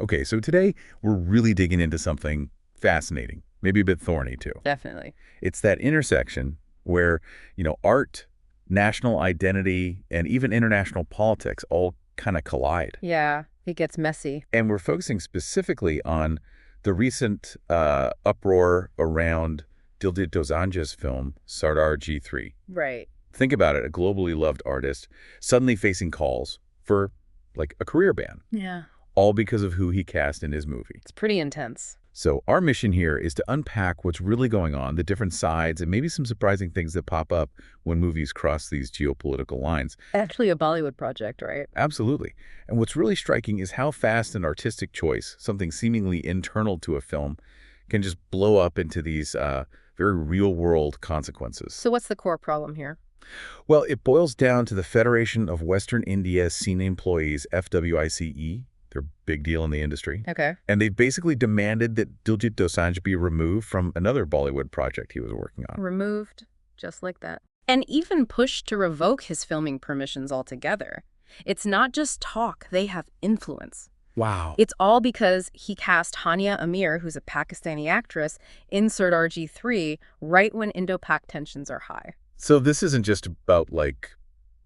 Okay, so today we're really digging into something fascinating, maybe a bit thorny too. Definitely. It's that intersection where, art, national identity, and even international politics all kind of collide. Yeah, it gets messy. And we're focusing specifically on the recent uproar around Diljit Dosanjh's film, Sardar G3. Right. Think about it, a globally loved artist suddenly facing calls for, like, a career ban, Yeah. all because of who he cast in his movie. It's pretty intense. So our mission here is to unpack what's really going on, the different sides, and maybe some surprising things that pop up when movies cross these geopolitical lines. Actually a Bollywood project, right? Absolutely. And what's really striking is how fast an artistic choice, something seemingly internal to a film, can just blow up into these very real-world consequences. So what's the core problem here? Well, it boils down to the Federation of Western India Cine Employees, FWICE. They're a big deal in the industry. Okay. And they've basically demanded that Diljit Dosanjh be removed from another Bollywood project he was working on. Removed, just like that. And even pushed to revoke his filming permissions altogether. It's not just talk, they have influence. Wow. It's all because he cast Hania Amir, who's a Pakistani actress, in Sardar G3 right when Indo-Pak tensions are high. So this isn't just about, like,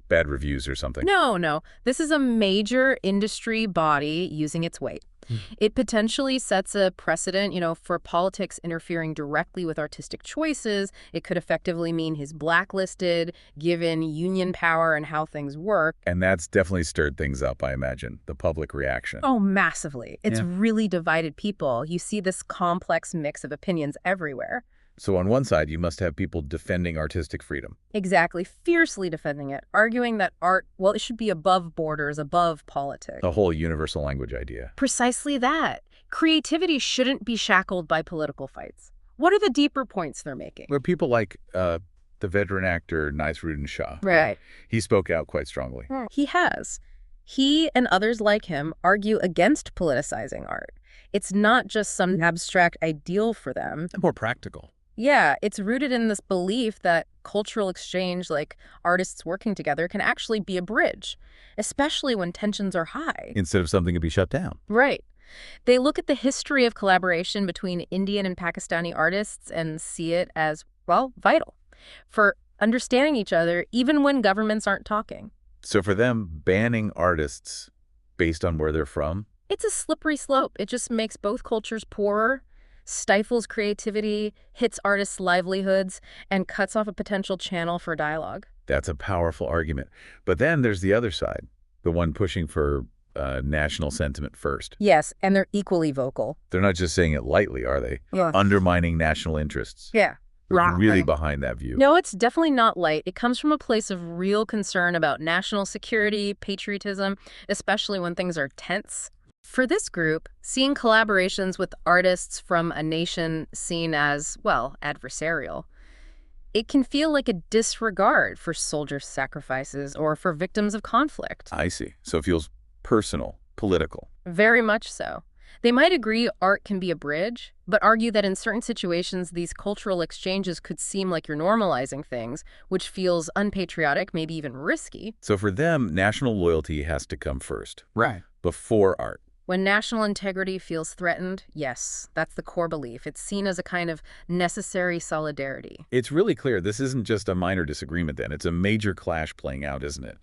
bad reviews or something? No. This is a major industry body using its weight. It potentially sets a precedent, for politics interfering directly with artistic choices. It could effectively mean he's blacklisted, given union power and how things work. And that's definitely stirred things up, I imagine, the public reaction. Oh, massively. It's really divided people. You see this complex mix of opinions everywhere. So on one side, you must have people defending artistic freedom. Exactly, fiercely defending it, arguing that art, well, it should be above borders, above politics. The whole universal language idea. Precisely that. Creativity shouldn't be shackled by political fights. What are the deeper points they're making? Where people like the veteran actor Naseeruddin Shah. Right. He spoke out quite strongly. He has. He and others like him argue against politicizing art. It's not just some abstract ideal for them. More practical. Yeah, it's rooted in this belief that cultural exchange, like artists working together, can actually be a bridge, especially when tensions are high. Instead of something to be shut down. Right. They look at the history of collaboration between Indian and Pakistani artists and see it as, well, vital for understanding each other even when governments aren't talking. So for them, banning artists based on where they're from? It's a slippery slope. It just makes both cultures poorer, stifles creativity, hits artists' livelihoods, and cuts off a potential channel for dialogue. That's a powerful argument. But then there's the other side, the one pushing for national sentiment first. Yes, and they're equally vocal. They're not just saying it lightly, are they? Yeah. Undermining national interests. Yeah. They're really behind that view. No, it's definitely not light. It comes from a place of real concern about national security, patriotism, especially when things are tense. For this group, seeing collaborations with artists from a nation seen as, well, adversarial, it can feel like a disregard for soldier sacrifices or for victims of conflict. I see. So it feels personal, political. Very much so. They might agree art can be a bridge, but argue that in certain situations, these cultural exchanges could seem like you're normalizing things, which feels unpatriotic, maybe even risky. So for them, national loyalty has to come first. Right. Before art. When national integrity feels threatened, yes, that's the core belief. It's seen as a kind of necessary solidarity. It's really clear this isn't just a minor disagreement then. It's a major clash playing out, isn't it?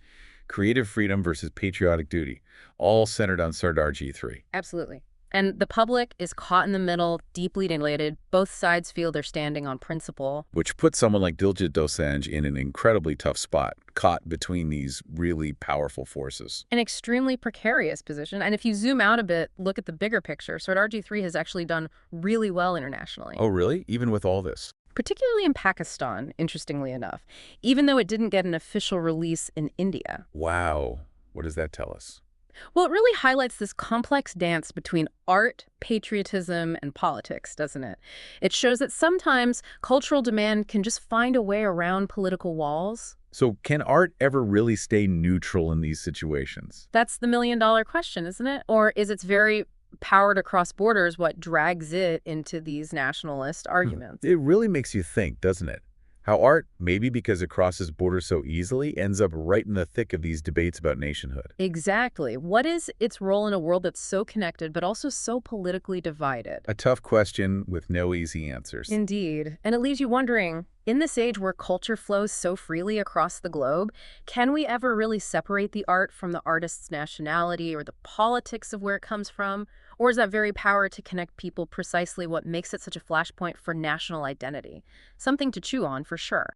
Creative freedom versus patriotic duty, all centered on Sardar G3. Absolutely. And the public is caught in the middle, deeply dilated. Both sides feel they're standing on principle. Which puts someone like Diljit Dosanjh in an incredibly tough spot, caught between these really powerful forces. An extremely precarious position. And if you zoom out a bit, look at the bigger picture, Sardar G3 has actually done really well internationally. Oh, really? Even with all this? Particularly in Pakistan, interestingly enough, even though it didn't get an official release in India. Wow. What does that tell us? Well, it really highlights this complex dance between art, patriotism, and politics, doesn't it? It shows that sometimes cultural demand can just find a way around political walls. So can art ever really stay neutral in these situations? That's the million-dollar question, isn't it? Or is its very power to cross borders what drags it into these nationalist arguments? It really makes you think, doesn't it? How art, maybe because it crosses borders so easily, ends up right in the thick of these debates about nationhood. Exactly. What is its role in a world that's so connected but also so politically divided? A tough question with no easy answers. Indeed. And it leaves you wondering, in this age where culture flows so freely across the globe, can we ever really separate the art from the artist's nationality or the politics of where it comes from? Or is that very power to connect people precisely what makes it such a flashpoint for national identity? Something to chew on for sure.